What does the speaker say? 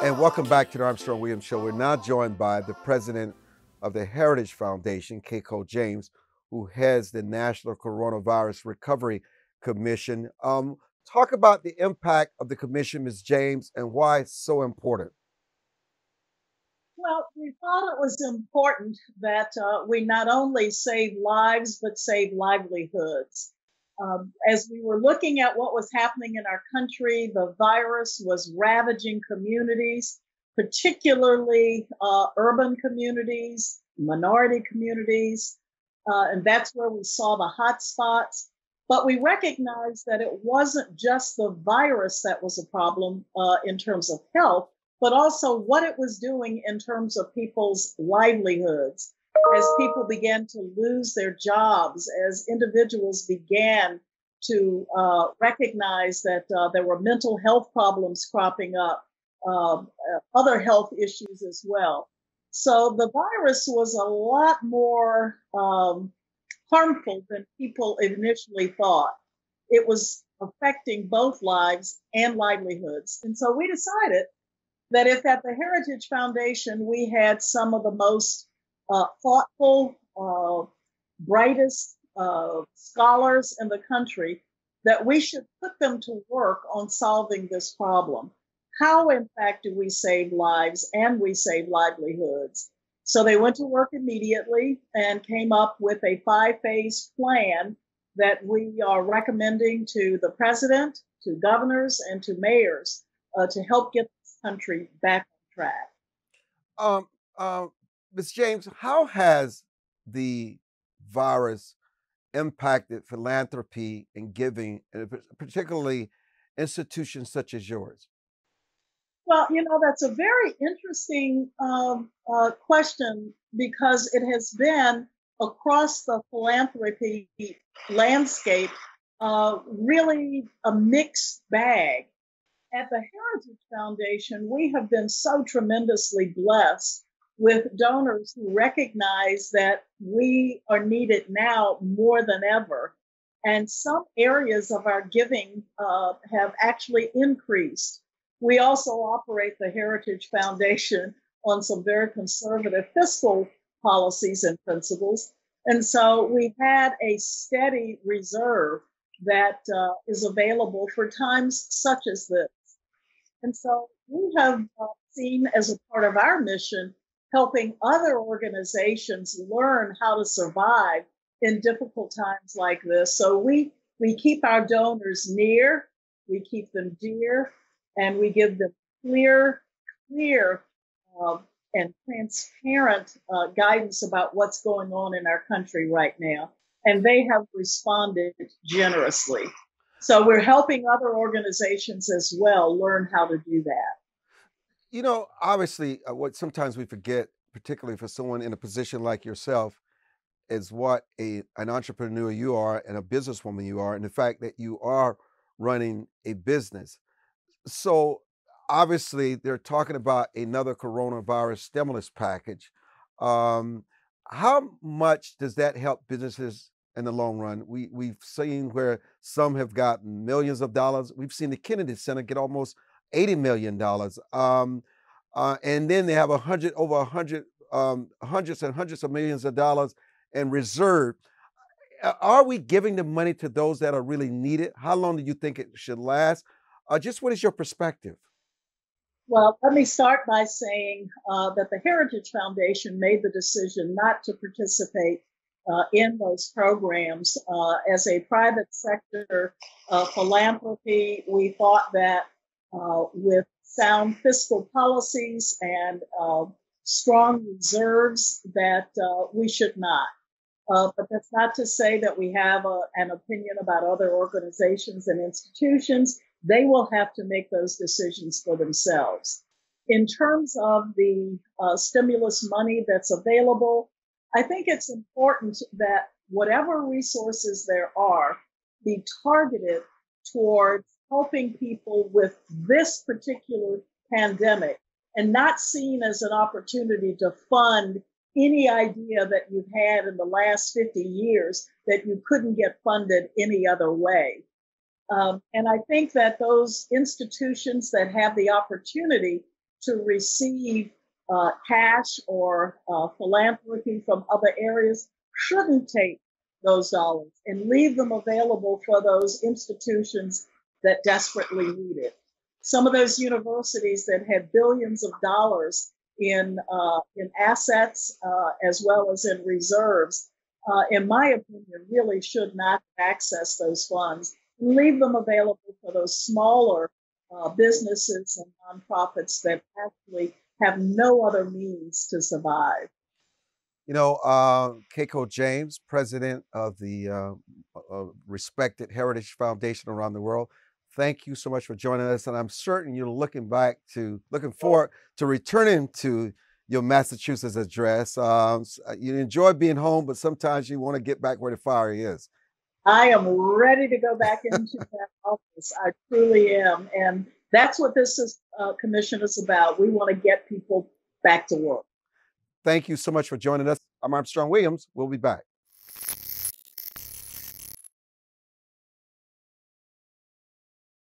And welcome back to the Armstrong Williams Show. We're now joined by the president of the Heritage Foundation, Keiko James, who heads the National Coronavirus Recovery Commission. Talk about the impact of the commission, Ms. James, and why it's so important. Well, we thought it was important that we not only save lives, but save livelihoods. As we were looking at what was happening in our country, the virus was ravaging communities, particularly urban communities, minority communities, and that's where we saw the hot spots. But we recognized that it wasn't just the virus that was a problem in terms of health, but also what it was doing in terms of people's livelihoods. As people began to lose their jobs, as individuals began to recognize that there were mental health problems cropping up, other health issues as well. So the virus was a lot more harmful than people initially thought. It was affecting both lives and livelihoods. And so we decided that if at the Heritage Foundation we had some of the most thoughtful, brightest scholars in the country, that we should put them to work on solving this problem. How, in fact, do we save lives and we save livelihoods? So they went to work immediately and came up with a 5-phase plan that we are recommending to the president, to governors, and to mayors to help get this country back on track. Ms. James, how has the virus impacted philanthropy and giving, and particularly institutions such as yours? Well, that's a very interesting question, because it has been across the philanthropy landscape really a mixed bag. At the Heritage Foundation, we have been so tremendously blessed with donors who recognize that we are needed now more than ever. And some areas of our giving have actually increased. We also operate the Heritage Foundation on some very conservative fiscal policies and principles. And so we've had a steady reserve that is available for times such as this. And so we have seen, as a part of our mission, helping other organizations learn how to survive in difficult times like this. So we keep our donors near, we keep them dear, and we give them clear and transparent guidance about what's going on in our country right now. And they have responded generously. So we're helping other organizations as well learn how to do that. Obviously, what sometimes we forget, particularly for someone in a position like yourself, is what an entrepreneur you are and a businesswoman you are, and the fact that you are running a business. So obviously, they're talking about another coronavirus stimulus package. How much does that help businesses in the long run? We've seen where some have gotten millions of dollars. We've seen the Kennedy Center get almost $80 million. And then they have hundreds and hundreds of millions of dollars in reserve. Are we giving the money to those that are really needed? How long do you think it should last? Just what is your perspective? Well, let me start by saying that the Heritage Foundation made the decision not to participate in those programs. As a private sector philanthropy, we thought that with sound fiscal policies and strong reserves that we should not. But that's not to say that we have an opinion about other organizations and institutions. They will have to make those decisions for themselves. In terms of the stimulus money that's available, I think it's important that whatever resources there are be targeted towards helping people with this particular pandemic, and not seen as an opportunity to fund any idea that you've had in the last 50 years that you couldn't get funded any other way. And I think that those institutions that have the opportunity to receive cash or philanthropy from other areas shouldn't take those dollars and leave them available for those institutions that desperately need it. Some of those universities that have billions of dollars in assets as well as in reserves, in my opinion, really should not access those funds and leave them available for those smaller businesses and nonprofits that actually have no other means to survive. Keiko James, president of the respected Heritage Foundation around the world. Thank you so much for joining us, and I'm certain you're looking forward to returning to your Massachusetts address. You enjoy being home, but sometimes you want to get back where the fire is. I am ready to go back into that office. I truly am. And that's what commission is about. We want to get people back to work. Thank you so much for joining us. I'm Armstrong Williams. We'll be back.